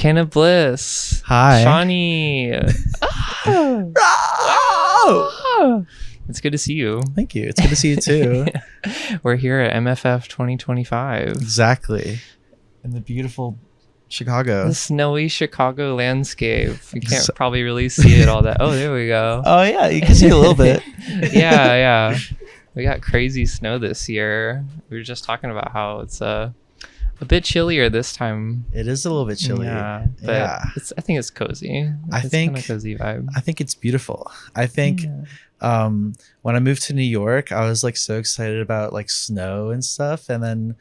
Can of Bliss. Hi. Seanie. Oh! It's good to see you. Thank you. It's good to see you too. We're here at MFF 2025. Exactly. In the beautiful Chicago. The snowy Chicago landscape. You can't probably really see it all that. Oh, there we go. Oh yeah, you can see a little bit. Yeah. We got crazy snow this year. We were just talking about how it's a bit chillier this time. It is a little bit chilly. Yeah, but I think it's cozy. It's kind of cozy vibe. I think it's beautiful. I think when I moved to New York, I was like so excited about like snow and stuff, and then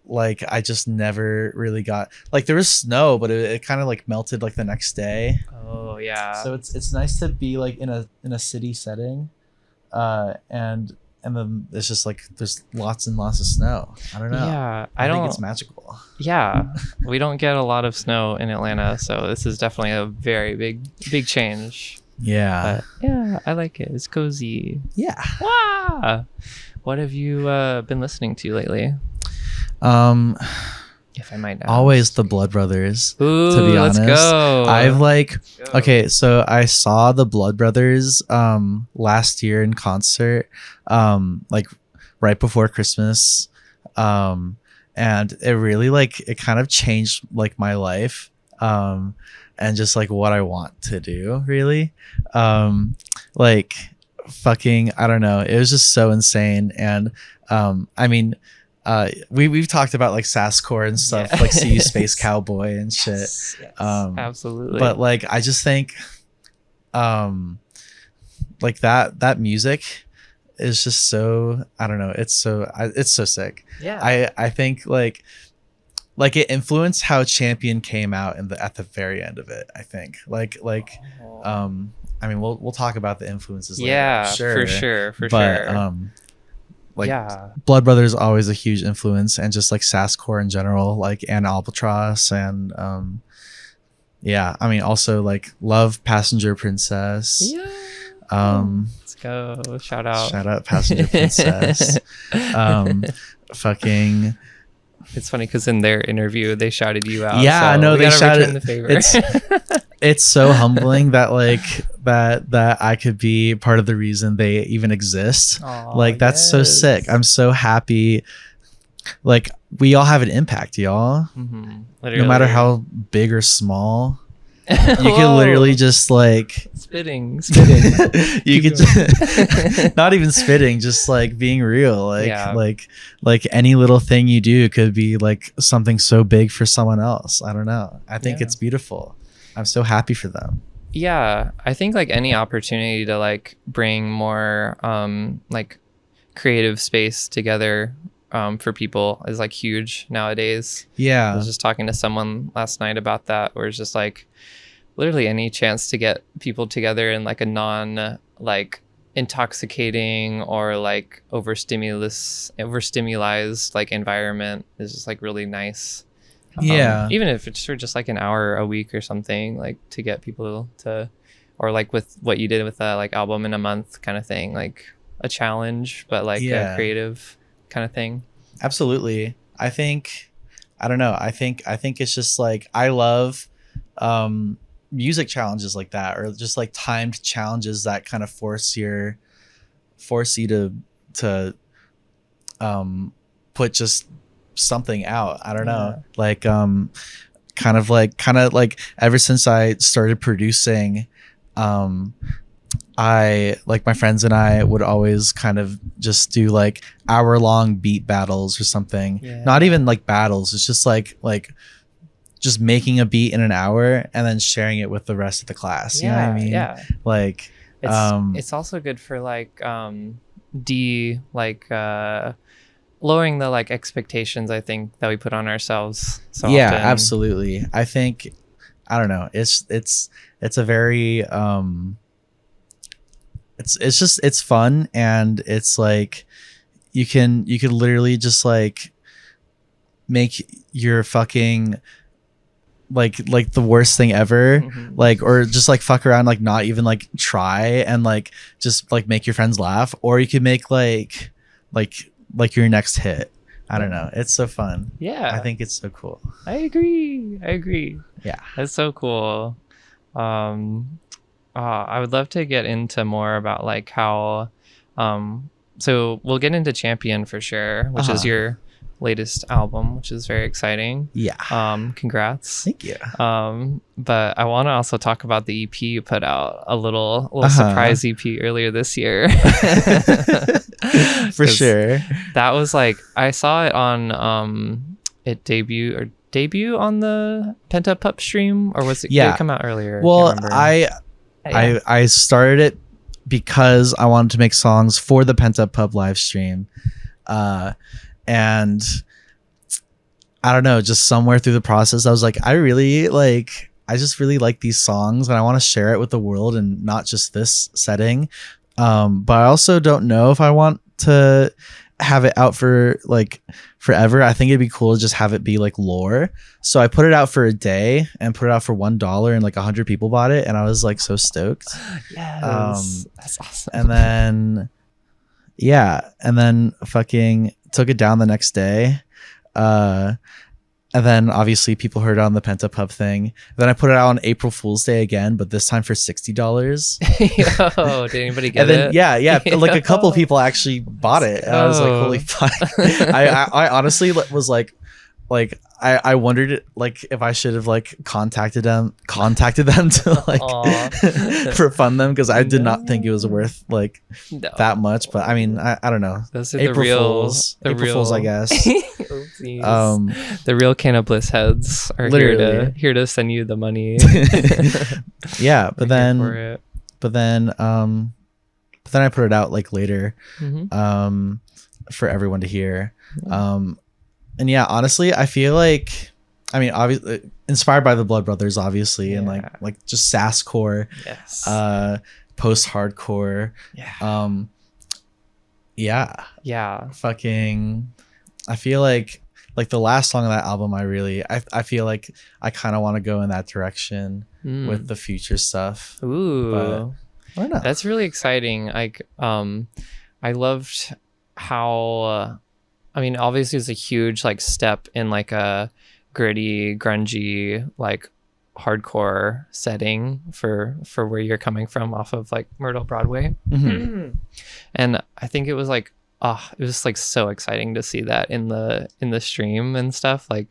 like I just never really got like there was snow, but it kind of like melted like the next day. Oh yeah. So it's nice to be like in a city setting, and then it's just like there's lots and lots of snow. I don't know. Yeah, I think it's magical. Yeah, we don't get a lot of snow in Atlanta, so this is definitely a very big change. Yeah. But yeah, I like it. It's cozy. Yeah. Wow. What have you been listening to lately? If I might ask. Always the Blood Brothers. Ooh, to be honest, let's go. I've okay, so I saw the Blood Brothers last year in concert, like right before Christmas, and it really it kind of changed like my life, and just like what I want to do really, like fucking I don't know, it was just so insane. And I mean, we've talked about like sasscore and stuff, like See You Space Cowboy and shit. Yes, absolutely. But like I just think like that music is just so, I don't know, it's so sick. Yeah. I think like it influenced how Champion came out at the very end of it. I think like I mean we'll talk about the influences later. Yeah, sure. for sure. Blood Brothers always a huge influence, and just like sasscore in general, like and Albatross, and I mean also like love Passenger Princess. Let's go. Shout out Passenger Princess. Fucking it's funny because in their interview they shouted you out. Yeah, so no, they shouted the favor. It's so humbling that like that I could be part of the reason they even exist. Aww, like that's so sick. I'm so happy. Like we all have an impact, y'all. Mm-hmm. No matter how big or small. You can literally just like spitting. You could just, not even spitting, just like being real. Like any little thing you do could be like something so big for someone else. I don't know. I think it's beautiful. I'm so happy for them. Yeah, I think like any opportunity to like bring more like creative space together for people is like huge nowadays. Yeah. I was just talking to someone last night about that, where it's just like literally any chance to get people together in like a non like intoxicating or like overstimulized like environment is just like really nice. Even if it's for just like an hour a week or something, like to get people to, or like with what you did with the like album in a month kind of thing, like a challenge but like a creative kind of thing. Absolutely. I think I don't know, I think it's just like I love music challenges like that, or just like timed challenges that kind of force you to put just something out. I don't know. Like kind of like ever since I started producing, I like my friends and I would always kind of just do like hour-long beat battles or something. Not even like battles, it's just like just making a beat in an hour and then sharing it with the rest of the class. You know what I mean? Like it's also good for like lowering the like expectations, I think, that we put on ourselves so often. Absolutely. I think I don't know, it's a very it's fun, and it's like you could literally just like make your fucking like the worst thing ever, like, or just like fuck around, like not even like try, and like just like make your friends laugh, or you could make like your next hit. I don't know. It's so fun. Yeah. I think it's so cool. I agree. Yeah. That's so cool. I would love to get into more about like how, so we'll get into Champion for sure, which is your latest album, which is very exciting. Yeah. Congrats. Thank you. But I want to also talk about the EP you put out, a little surprise EP earlier this year. For sure. That was like, I saw it on it debut on the Pent Up Pup stream, or was it did it come out earlier? Well, I started it because I wanted to make songs for the Pent Up Pup live stream. And I don't know, just somewhere through the process, I was like, I just really like these songs and I want to share it with the world and not just this setting. But I also don't know if I want to have it out for like forever. I think it'd be cool to just have it be like lore. So I put it out for a day and put it out for $1 and like 100 people bought it. And I was like so stoked. Yes. That's awesome. And then, and then fucking took it down the next day. And then obviously people heard it on the Pent Up Pup thing. Then I put it out on April Fool's Day again, but this time for $60. Yo, did anybody get and then, it? Yeah. Like a couple people actually bought it. And I was like, holy fuck. I honestly was like I wondered like if I should have like contacted them to like refund them, because I did not think it was worth like that much. But I mean, I don't know. Those are April the real Fools. April Fools, I guess. The real Can of Bliss heads are here to send you the money. Yeah, but then I put it out like later, for everyone to hear. And yeah, honestly, I feel like, I mean, obviously inspired by the Blood Brothers, obviously, and like just sasscore, post-hardcore. Fucking, I feel like the last song of that album, I feel like I kind of want to go in that direction with the future stuff. Ooh, but why not? That's really exciting. Like, I loved how. I mean, obviously it's a huge like step in like a gritty, grungy, like hardcore setting for where you're coming from off of like Myrtle Broadway. And I think it was like, it was like so exciting to see that in the stream and stuff. Like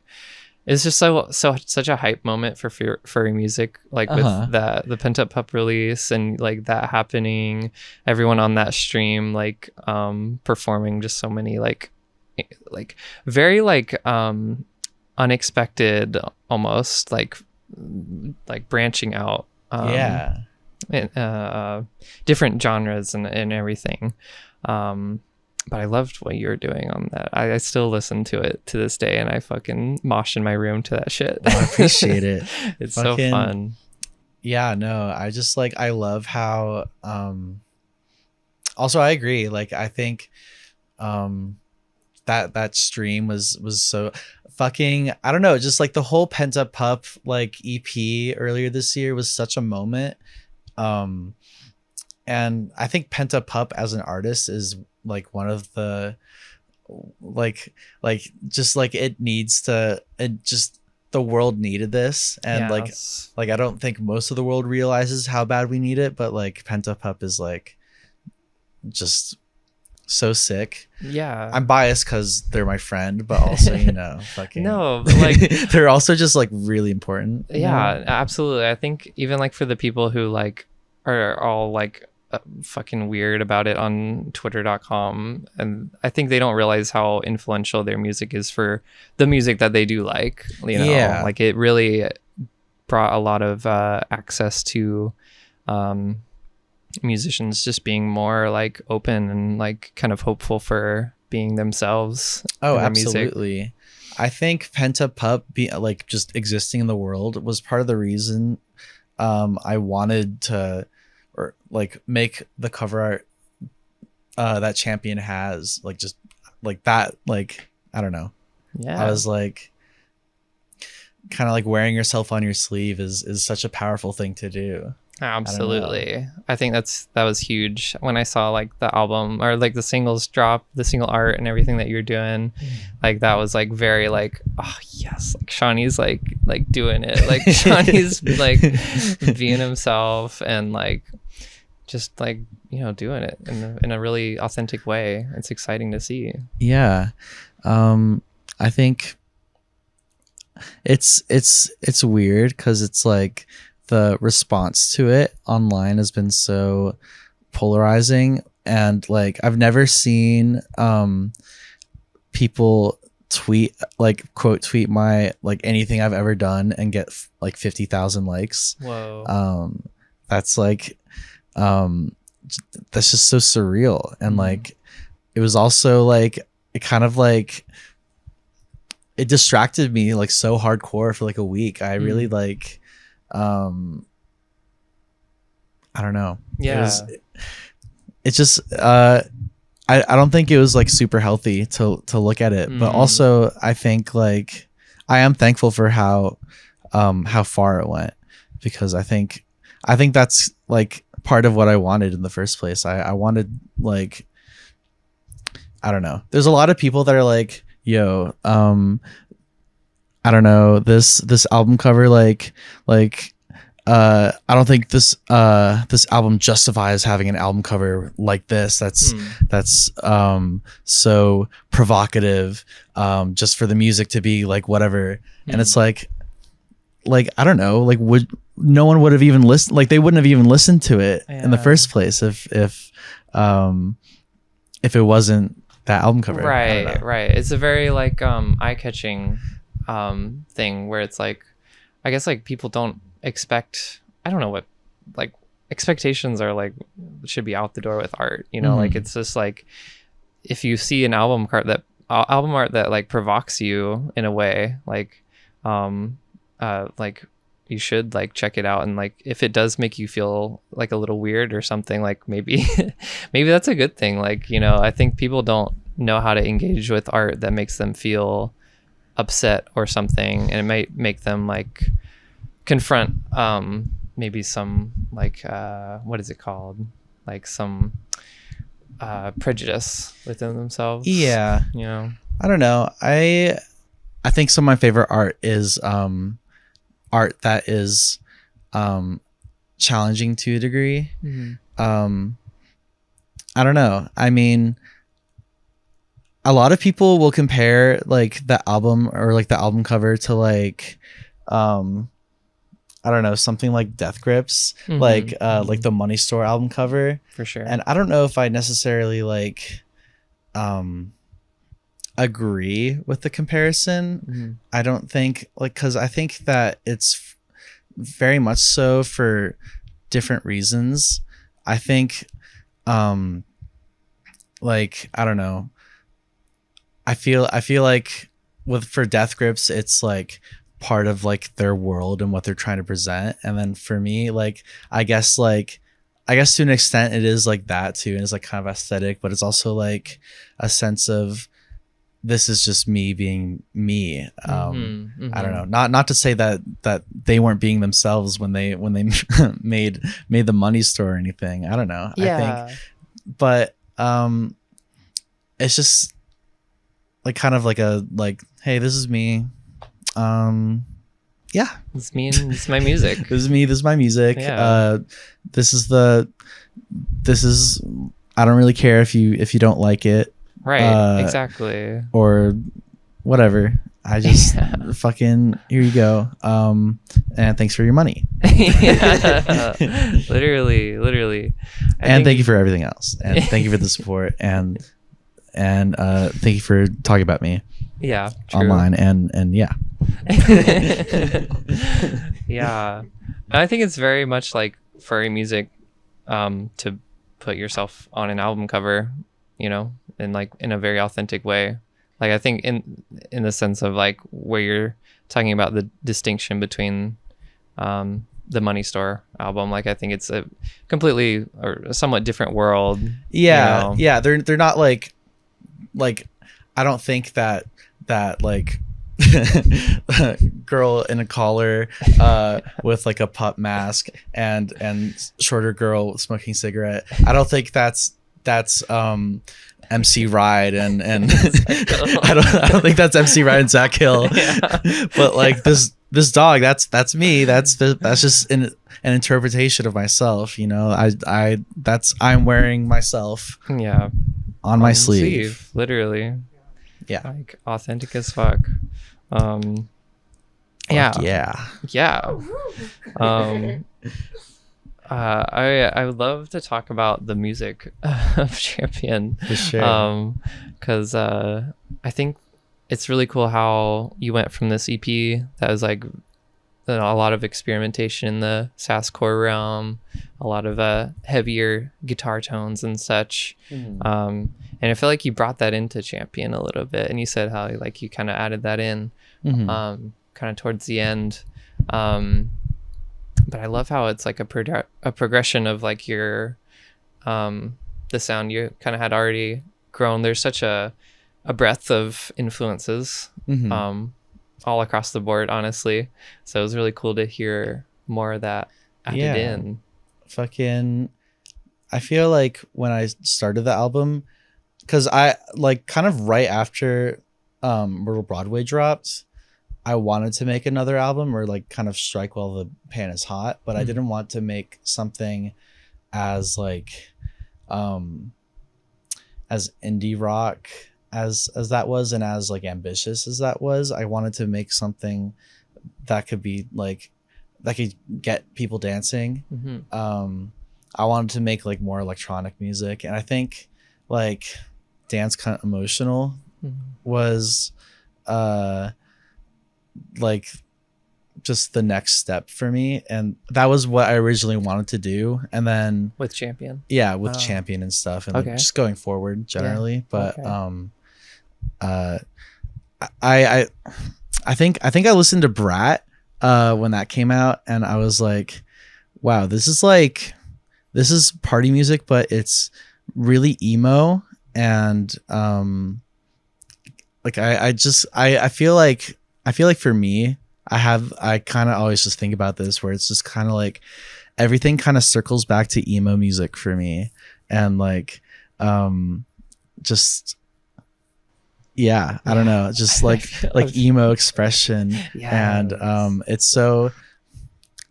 it's just such a hype moment for furry music, like with the Pent Up Pup release and like that happening, everyone on that stream like performing just so many like very like unexpected, almost like branching out different genres and everything. But I loved what you were doing on that. I still listen to it to this day and I fucking mosh in my room to that shit. I appreciate it. It's so fun. Yeah, no, I just like, I love how also I agree, like I think that stream was so fucking, I don't know, just like the whole Pent Up Pup like EP earlier this year was such a moment. And I think Pent Up Pup as an artist is like one of the like just like the world needed this, and like I don't think most of the world realizes how bad we need it, but like Pent Up Pup is like just so sick. Yeah, I'm biased because they're my friend, but also fucking no, but like they're also just like really important. Yeah, absolutely. I think even like for the people who like are all like fucking weird about it on twitter.com, and I think they don't realize how influential their music is for the music that they do like, like it really brought a lot of access to musicians just being more like open and like kind of hopeful for being themselves. Oh, absolutely. Music. I think Pent Up Pup like just existing in the world was part of the reason I wanted to or like make the cover art that Champion has, like just like that, like I don't know. Yeah, I was like kind of like wearing yourself on your sleeve is such a powerful thing to do. Absolutely. I think that was huge when I saw like the album or like the singles drop, the single art and everything that you're doing. Like that was like very like, oh yes, like Shawnee's like doing it. Like Shawnee's like being himself and like just like, you know, doing it in a really authentic way. It's exciting to see. Yeah. I think it's weird because it's like the response to it online has been so polarizing, and like I've never seen people tweet like quote tweet my like anything I've ever done and get like 50,000 likes. Whoa. That's like that's just so surreal. And like it was also like it kind of like it distracted me like so hardcore for like a week. I really like I don't know. Yeah. It's just I don't think it was like super healthy to look at it. But also I think like I am thankful for how far it went, because I think that's like part of what I wanted in the first place. I wanted like, I don't know. There's a lot of people that are like, yo, I don't know, this album cover like I don't think this album justifies having an album cover like this. That's so provocative, just for the music to be like whatever. And it's like I don't know, like no one would have even listened, like they wouldn't have even listened to it in the first place if it wasn't that album cover. Right. It's a very like eye-catching thing where it's like, I guess like people don't expect, I don't know what like expectations are like should be out the door with art, you know. Like it's just like if you see an album art that like provokes you in a way, like you should like check it out, and like if it does make you feel like a little weird or something, like maybe that's a good thing. Like, you know, I think people don't know how to engage with art that makes them feel upset or something, and it might make them like confront maybe some like what is it called, like some prejudice within themselves. Yeah, you know, I don't know. I think some of my favorite art is art that is challenging to a degree. I don't know. I mean, a lot of people will compare like the album or like the album cover to like I don't know, something like Death Grips, like the Money Store album cover. For sure. And I don't know if I necessarily like agree with the comparison. I don't think like, because I think that it's very much so for different reasons. I think like, I don't know, I feel like for Death Grips it's like part of like their world and what they're trying to present, and then for me, like I guess to an extent it is like that too, and it's like kind of aesthetic, but it's also like a sense of this is just me being me. I don't know, not to say that they weren't being themselves when they made the Money Store or anything. I don't know. I think, but it's just like kind of like a like, hey, this is me. Yeah, it's me and it's my music. This is me, this is my music. This is I don't really care if you don't like it, right? Exactly, or whatever. I just fucking, here you go, and thanks for your money. literally. And thank you for everything else, and thank you for the support, and thank you for talking about me online, and yeah. Yeah, I think it's very much like furry music to put yourself on an album cover, you know, in like in a very authentic way. Like I think in the sense of like where you're talking about the distinction between the Money Store album, like I think it's a completely or a somewhat different world. Yeah, you know? They're not like I don't think that like girl in a collar with like a pup mask and shorter girl smoking cigarette. I don't think that's MC Ride and I don't think that's MC Ride and Zach Hill. But like this dog, that's me. That's just an interpretation of myself, you know. I'm wearing myself on my sleeve. Literally. Yeah. Like authentic as fuck. Yeah. I would love to talk about the music of Champion. For sure. Because I think it's really cool how you went from this EP that was like a lot of experimentation in the sasscore realm, a lot of heavier guitar tones and such. And I feel like you brought that into Champion a little bit, and you said how like you kind of added that in kind of towards the end. But I love how it's like a progression of like your the sound you kind of had already grown. There's such a breadth of influences all across the board, honestly. So it was really cool to hear more of that added in. Fucking, I feel like when I started the album, because I like kind of right after Myrtle Broadway dropped, I wanted to make another album or like kind of strike while the pan is hot, but I didn't want to make something as like as indie rock as that was, and as like ambitious as that was. I wanted to make something that could be like that could get people dancing. I wanted to make like more electronic music, and I think like Dance Kind of Emotional was like just the next step for me, and that was what I originally wanted to do. And then with Champion, Champion and stuff, and like just going forward generally. But I think I listened to Brat when that came out, and I was like, wow, this is party music, but it's really emo. And like I feel like for me, I kind of always just think about this, where it's just kind of like everything kind of circles back to emo music for me, and like just I don't know, just like emo expression. And it's so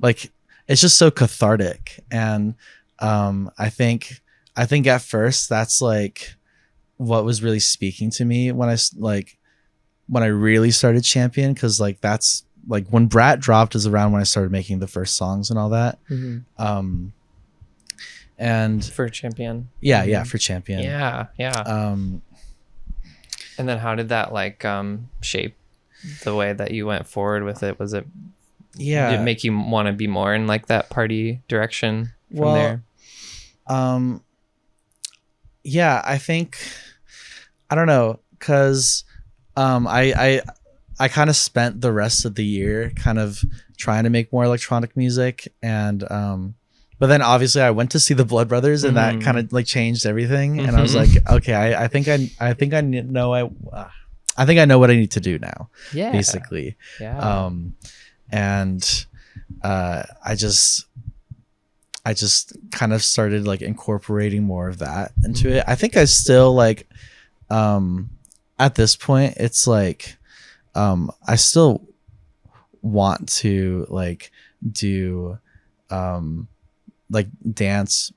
like it's just so cathartic. And I think at first that's like what was really speaking to me when I really started Champion, because like that's like when Brat dropped is around when I started making the first songs and all that. And for Champion, for Champion, and then how did that like shape the way that you went forward with it? Was it did it make you want to be more in like that party direction from there? I think, I don't know, because I kind of spent the rest of the year kind of trying to make more electronic music, and but then obviously I went to see the Blood Brothers, and that kind of like changed everything. And I was like, okay, I think I know what I need to do now, basically. And I just kind of started like incorporating more of that into it. I think I still like at this point it's like I still want to like do like dance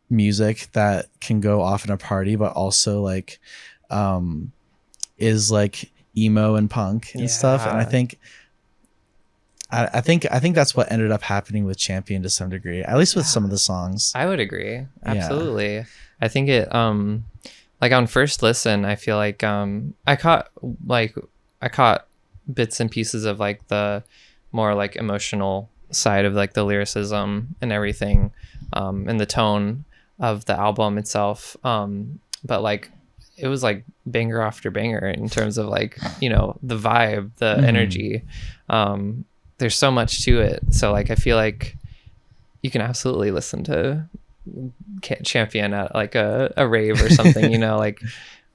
music that can go off in a party, but also like is like emo and punk and stuff. And I think that's what ended up happening with Champion to some degree, at least with some of the songs. I would agree. Absolutely. I think it like on first listen, I feel like I caught bits and pieces of like the more like emotional side of like the lyricism and everything, and the tone of the album itself. But like it was like banger after banger in terms of like, you know, the vibe, the energy. There's so much to it. So like I feel like you can absolutely listen to Champion at like a rave or something, you know, like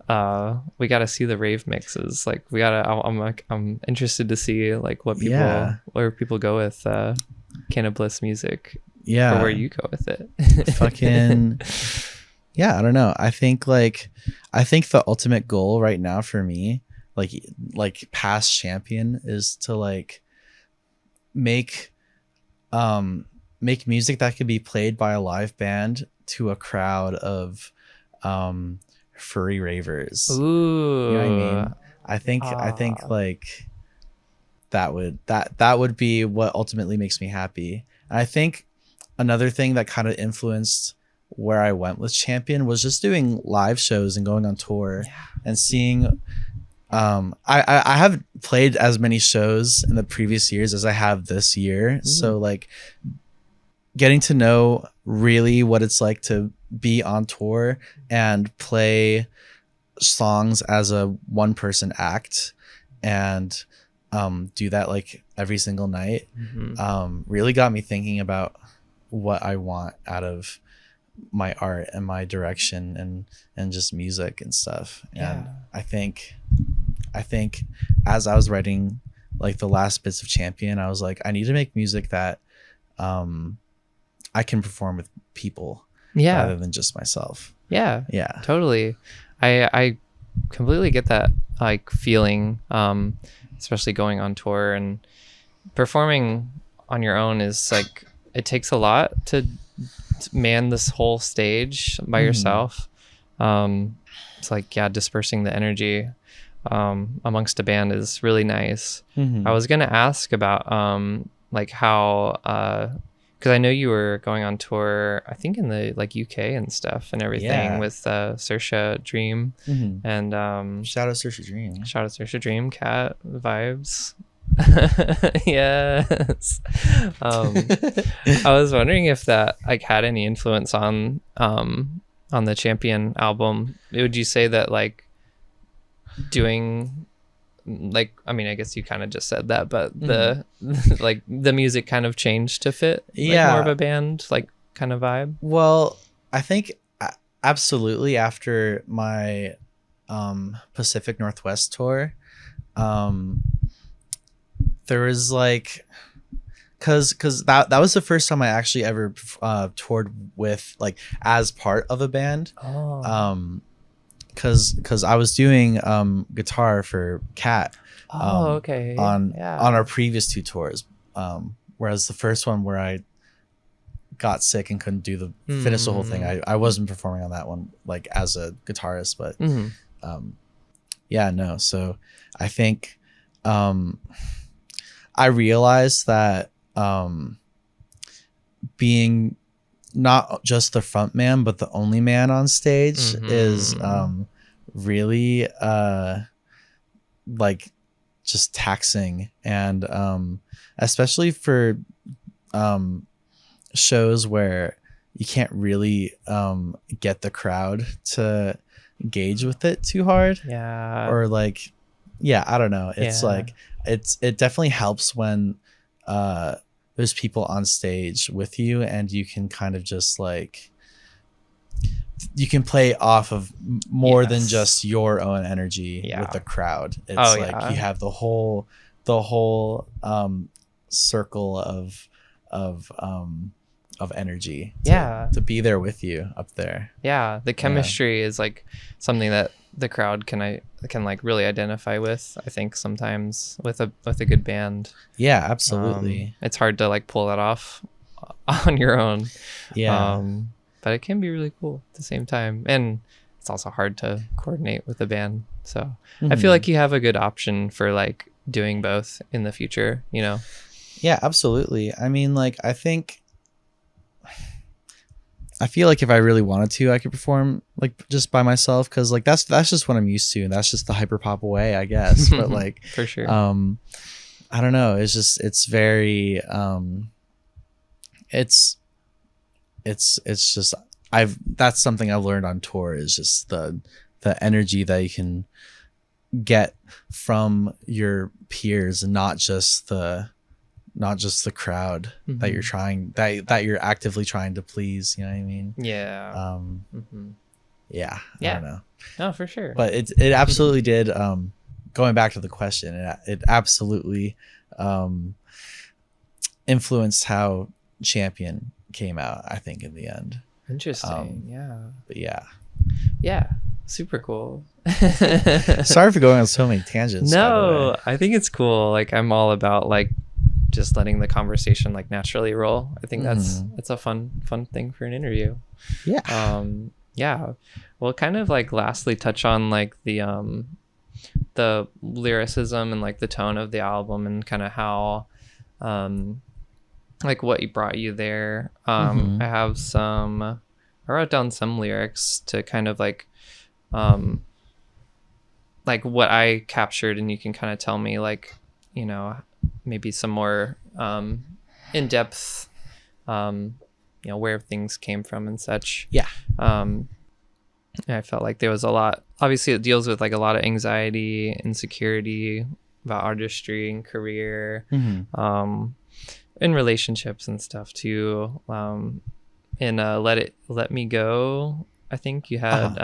we got to see the rave mixes. Like we gotta. I'm interested to see like what people Yeah. where people go with Can of Bliss music. Yeah. Or where you go with it. Fucking yeah, I don't know. I think the ultimate goal right now for me, like past champion, is to like make music that could be played by a live band to a crowd of furry ravers. Ooh. You know what I mean? I think like that would be what ultimately makes me happy. And I think another thing that kind of influenced where I went with champion was just doing live shows and going on tour and seeing I haven't played as many shows in the previous years as I have this year. So like getting to know really what it's like to be on tour and play songs as a one person act and do that like every single night really got me thinking about what I want out of my art and my direction and just music and stuff. And I think as I was writing like the last bits of champion, I was like, I need to make music that I can perform with people rather than just myself. Yeah Yeah, totally. I completely get that like feeling, especially going on tour and performing on your own is like, it takes a lot to man this whole stage by yourself. It's like dispersing the energy amongst a band is really nice. I was gonna ask about like how because I know you were going on tour, I think in the like UK and stuff and everything with Saoirse Dream and shout out Saoirse Dream. Shout out Saoirse Dream, cat vibes. Yes. I was wondering if that like had any influence on the Champion album. Would you say that like doing like, I mean, I guess you kind of just said that, but the like the music kind of changed to fit like more of a band like kind of vibe? Well, I think absolutely after my Pacific Northwest tour, there was like because that was the first time I actually ever toured with like as part of a band. Because I was doing guitar for Cat on our previous two tours, whereas the first one where I got sick and couldn't finish the whole thing, I wasn't performing on that one like as a guitarist, but so I think I realized that being not just the front man but the only man on stage is really like just taxing, and especially for shows where you can't really get the crowd to engage with it too hard, or like I don't know, it's like it definitely helps when there's people on stage with you and you can kind of just like you can play off of more than just your own energy with the crowd. It's you have the whole circle of energy to be there with you up there. The chemistry is like something that the crowd can like really identify with, I think, sometimes with a good band. Absolutely. It's hard to like pull that off on your own, but it can be really cool at the same time, and it's also hard to coordinate with a band, so I feel like you have a good option for like doing both in the future, you know? Absolutely. I mean, like I feel like if I really wanted to, I could perform like just by myself, because like that's just what I'm used to, and that's just the hyperpop way, I guess. But like for sure, I don't know. It's very it's just that's something I've learned on tour, is just the energy that you can get from your peers, and not just the crowd that you're actively trying to please, you know what I mean? yeah, I Yeah. don't know. No, for sure. But it absolutely did. Going back to the question, it absolutely influenced how Champion came out, I think, in the end. Interesting. Yeah. But yeah. Yeah. Super cool. Sorry for going on so many tangents. By the No, way. I think it's cool. Like I'm all about like just letting the conversation like naturally roll. I think that's a fun thing for an interview. Yeah. Yeah. Well, kind of like lastly touch on like the lyricism and like the tone of the album and kind of how like what brought you there. I wrote down some lyrics to kind of like what I captured, and you can kind of tell me like, you know, maybe some more in-depth you know, where things came from and such. Yeah. I felt like there was a lot, obviously it deals with like a lot of anxiety, insecurity about artistry and career, in relationships and stuff too. In Let Me Go, I think you had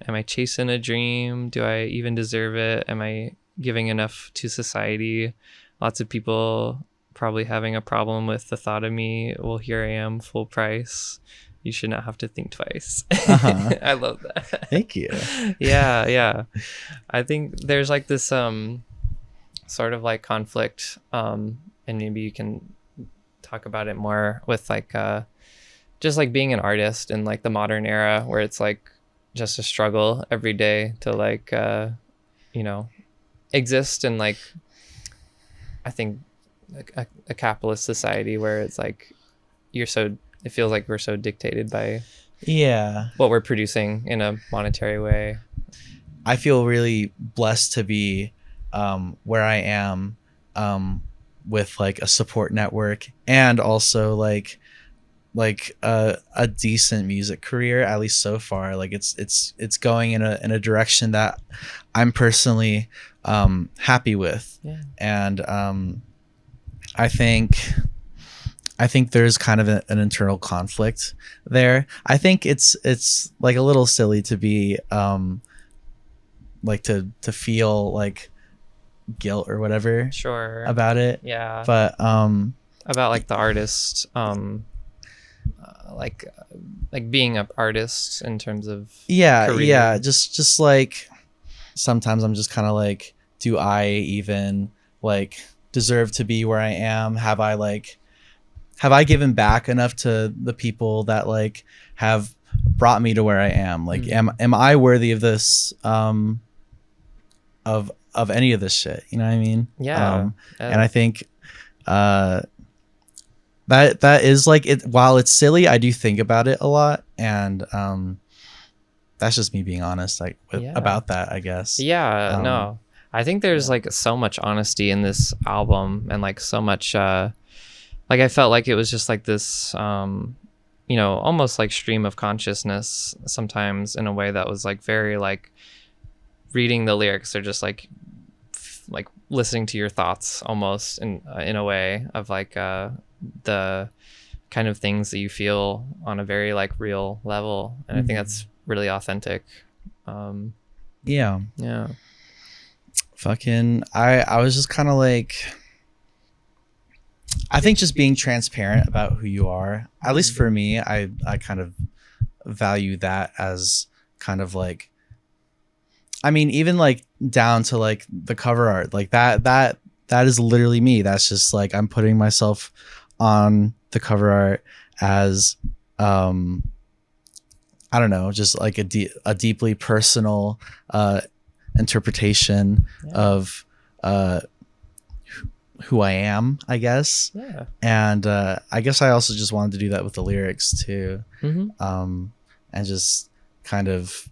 am I chasing a dream? Do I even deserve it? Am I giving enough to society? Lots of people probably having a problem with the thought of me. Well, here I am, full price. You should not have to think twice. I love that. Thank you. Yeah. I think there's like this sort of like conflict, and maybe you can talk about it more with like just like being an artist in like the modern era, where it's like just a struggle every day to like you know, exist in like, I think a capitalist society where it's like it feels like we're so dictated by what we're producing in a monetary way. I feel really blessed to be where I am, with like a support network and also like a decent music career, at least so far. Like it's going in a direction that I'm personally happy with. Yeah. And I think there's kind of an internal conflict there. I think it's like a little silly to be like to feel like guilt or whatever about it. Yeah. But about like the artist, like being an artist in terms of career. Just like sometimes I'm just kind of like, do I even like deserve to be where I am? Have I given back enough to the people that like have brought me to where I am? Like, am I worthy of this, of any of this shit? You know what I mean? Yeah. And I think, that is like it. While it's silly, I do think about it a lot, and that's just me being honest, like about that, I guess. Yeah. No, I think there's like so much honesty in this album, and like so much. Like I felt like it was just like this, you know, almost like stream of consciousness sometimes, in a way that was like very like reading the lyrics or just like listening to your thoughts almost in a way of like the kind of things that you feel on a very like real level, and I think that's really authentic. Yeah. Fucking I was just kind of like, I think just being transparent about who you are, at least for me, I kind of value that as kind of like, I mean, even like down to like the cover art, like that is literally me. That's just like, I'm putting myself on the cover art as, I don't know, just like a deeply personal interpretation of who I am, I guess. Yeah. And I guess I also just wanted to do that with the lyrics too. And just kind of,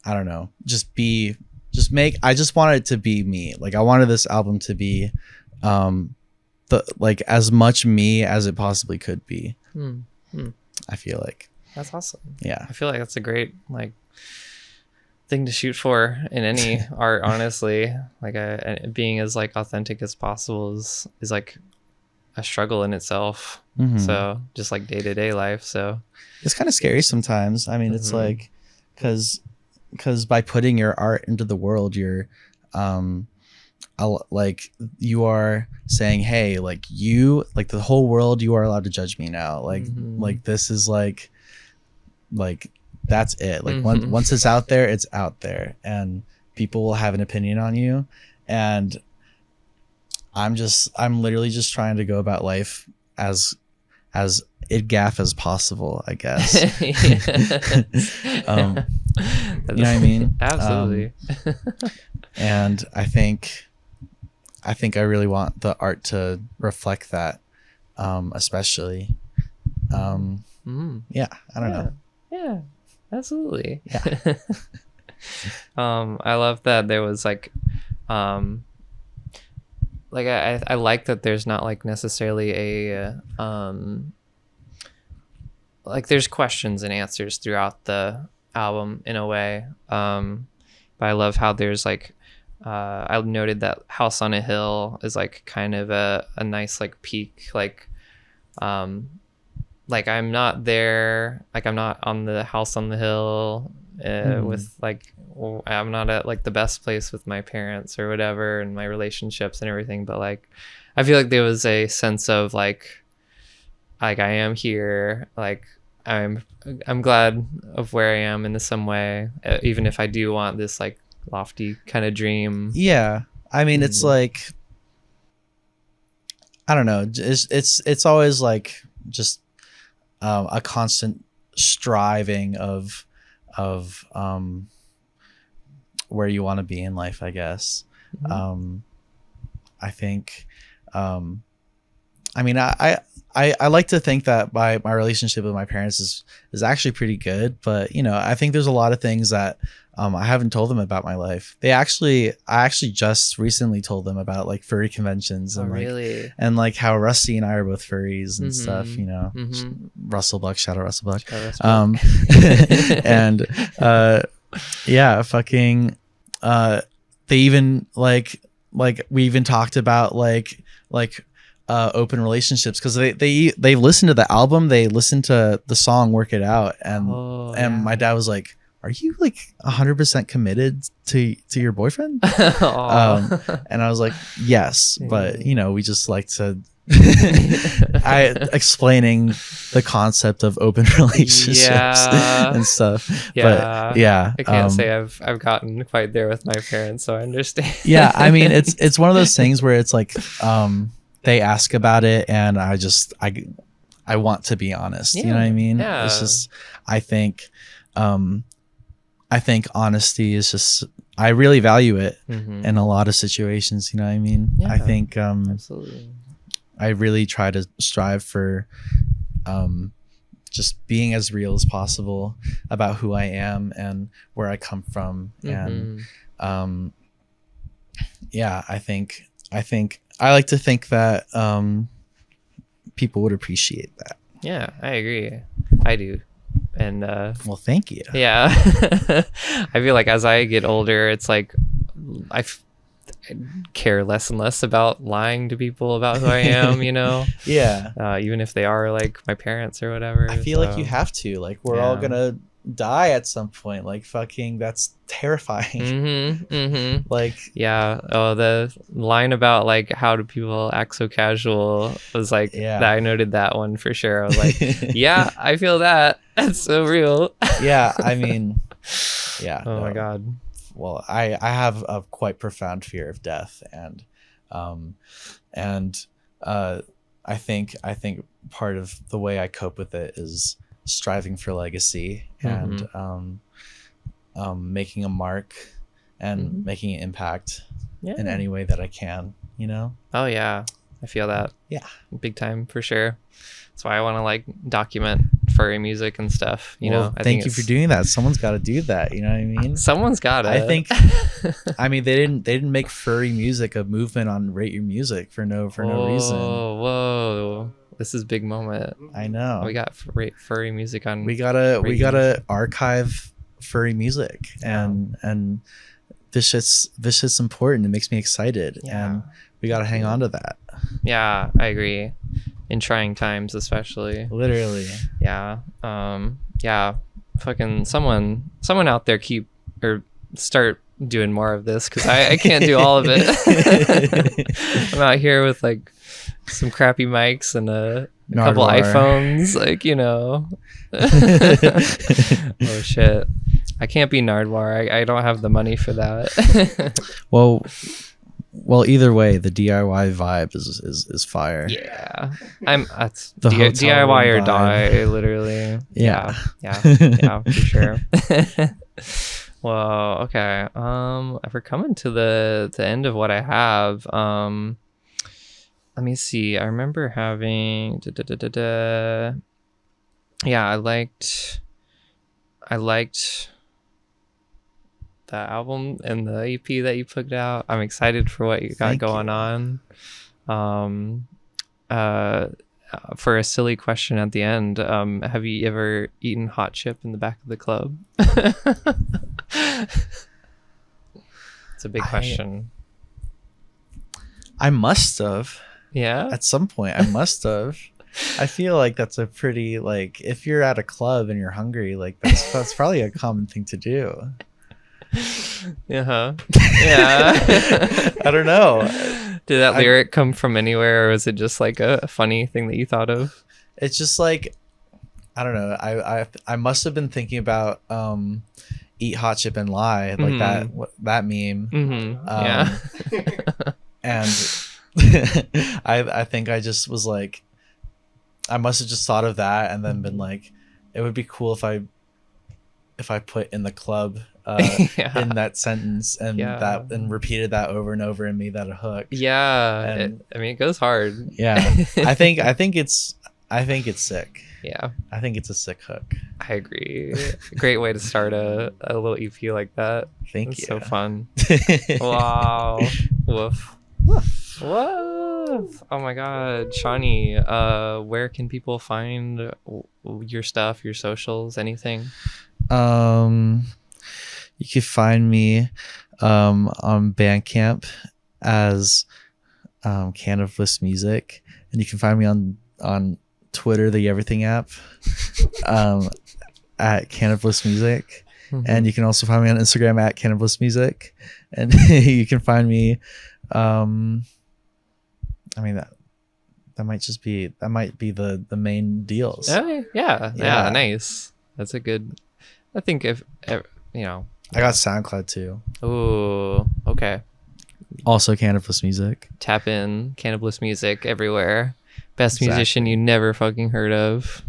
I don't know, I just wanted it to be me. Like I wanted this album to be like as much me as it possibly could be. I feel like that's awesome. Yeah. I feel like that's a great like thing to shoot for in any art, honestly. Like being as like authentic as possible is like a struggle in itself. Mhm. So just like day-to-day life. So It's kind of scary sometimes. I mean, it's like, because by putting your art into the world, you're like, you are saying, hey, like, you, like, the whole world, you are allowed to judge me now. Like this is like that's it. Like, once it's out there, it's out there, and people will have an opinion on you. And I'm literally just trying to go about life as gaff as possible, I guess. You know what I mean? Absolutely. And I think I really want the art to reflect that, especially. Yeah, I don't know. Yeah, absolutely. Yeah. I love that there was like I like that there's not like necessarily a like there's questions and answers throughout the album in a way. But I love how there's like I noted that House on a Hill is like kind of a nice like peak, like I'm not there, like I'm not on the house on the hill with like, I'm not at like the best place with my parents or whatever, and my relationships and everything, but like I feel like there was a sense of like I am here, like I'm glad of where I am in some way, even if I do want this like lofty kind of dream. Yeah, I mean, it's like, I don't know, it's always like just a constant striving of where you want to be in life, I guess. I think I mean, I like to think that my relationship with my parents is actually pretty good, but you know, I think there's a lot of things that I haven't told them about my life. I actually just recently told them about like furry conventions and really? and like how Rusty and I are both furries and stuff, you know. Russell Buck, shout out Russell Buck. And yeah, fucking they even like we even talked about like open relationships, because they listened to the album, they listened to the song Work It Out, and my dad was like, are you like 100% committed to your boyfriend? And I was like, yes, but you know, we just like to explaining the concept of open relationships and stuff. But yeah, I can't say I've gotten quite there with my parents, so I understand. Yeah, I mean, it's one of those things where it's like they ask about it, and I want to be honest. You know what I mean? Yeah. It's just, I think honesty is just, I really value it in a lot of situations. You know what I mean? Yeah, I think absolutely. I really try to strive for just being as real as possible about who I am and where I come from. And yeah, I think I like to think that people would appreciate that. Yeah, I agree. I do. And well, thank you. Yeah. I feel like as I get older, it's like I care less and less about lying to people about who I am, you know? Yeah. Even if they are like my parents or whatever. I feel like you have to. Like, we're all gonna die at some point. Like, fucking, that's terrifying. Like, yeah. Oh, the line about like how do people act so casual was like, that I noted that one for sure. I was like, yeah, I feel that. That's so real. Yeah, I mean, yeah. Oh my God. Well, I have a quite profound fear of death, and I think part of the way I cope with it is striving for legacy and making a mark and making an impact in any way that I can, you know? Oh yeah, I feel that. Yeah, big time for sure. That's why I want to like document furry music and stuff, you know. Thank you for doing that. Someone's got to do that, you know what I mean? Someone's got it. I think I mean, they didn't make furry music a movement on Rate Your Music for no reason. Whoa, this is big moment. I know. We got furry music on. We gotta archive furry music, and this shit's important. It makes me excited, and we gotta hang on to that. Yeah, I agree. in trying times, especially. Literally. Yeah. Yeah. Fucking someone out there start doing more of this, because I can't do all of it. I'm out here with like some crappy mics and a couple iPhones, like, you know. Oh shit, I can't be Nardwar. I don't have the money for that. Well, either way, the DIY vibe is fire. Yeah, that's The DIY or vibe. die, literally. Yeah. Yeah, for sure. Well, okay. If we're coming to the end of what I have, let me see. I remember having yeah, I liked the album and the EP that you put out. I'm excited for what you got Thank going you. on. For a silly question at the end, have you ever eaten hot chip in the back of the club? It's a big question. I must have. Yeah. At some point, I must have. I feel like that's a pretty, like, if you're at a club and you're hungry, like that's probably a common thing to do. Yeah. Yeah. I don't know. Did that lyric come from anywhere, or was it just like a funny thing that you thought of? It's just like, I don't know. I must have been thinking about eat hot chip and lie, like that meme. Mm-hmm. Yeah. And I think I just was like, I must have just thought of that and then been like, it would be cool if I put in the club in that sentence and and repeated that over and over and made that a hook. Yeah. And, I mean, it goes hard. Yeah. I think it's sick. Yeah. I think it's a sick hook. I agree. Great way to start a little EP like that. Thank you. So fun. Wow. Woof. Woof. Oh my god. Seanie, where can people find your stuff, your socials, anything? You can find me on Bandcamp as Can of Bliss Music, and you can find me on Twitter, the Everything app, at Can of Bliss Music. Mm-hmm. And you can also find me on Instagram at Can of Bliss Music, and you can find me. I mean that might be the main deals. Yeah, nice. That's a good. I think if you know. I got SoundCloud too. Oh, okay. Also Can of Bliss Music. Tap in Can of Bliss Music everywhere. Best musician you never fucking heard of.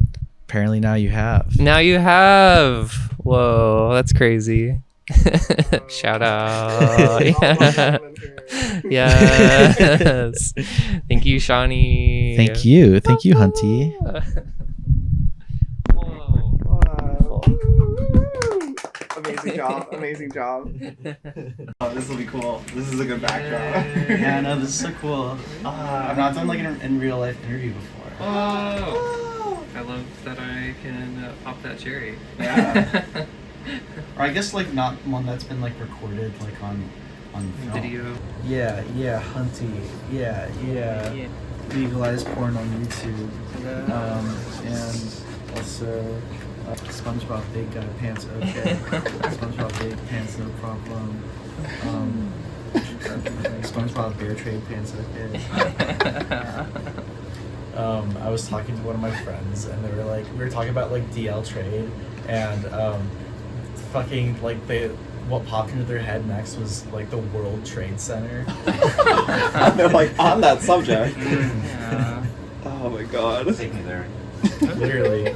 Apparently now you have. Now you have. Whoa, that's crazy. Shout out. Yeah. Yes. Thank you, Seanie. Thank you, Hunty. Amazing job. Oh, this will be cool. This is a good backdrop. Yeah, no, this is so cool. I've not done like an in real life interview before. Oh, I love that I can pop that cherry. Yeah. Or I guess like not one that's been like recorded like on film. Video. Yeah, Hunty. Yeah. Legalized porn on YouTube. And also SpongeBob Big Guy Pants Okay. SpongeBob Big Pants No Problem. SpongeBob Bear Trade Pants Okay. I was talking to one of my friends and they were like, we were talking about like DL Trade and fucking like what popped into their head next was like the World Trade Center. They're like on that subject. Yeah. Oh my god. Take me there. Literally.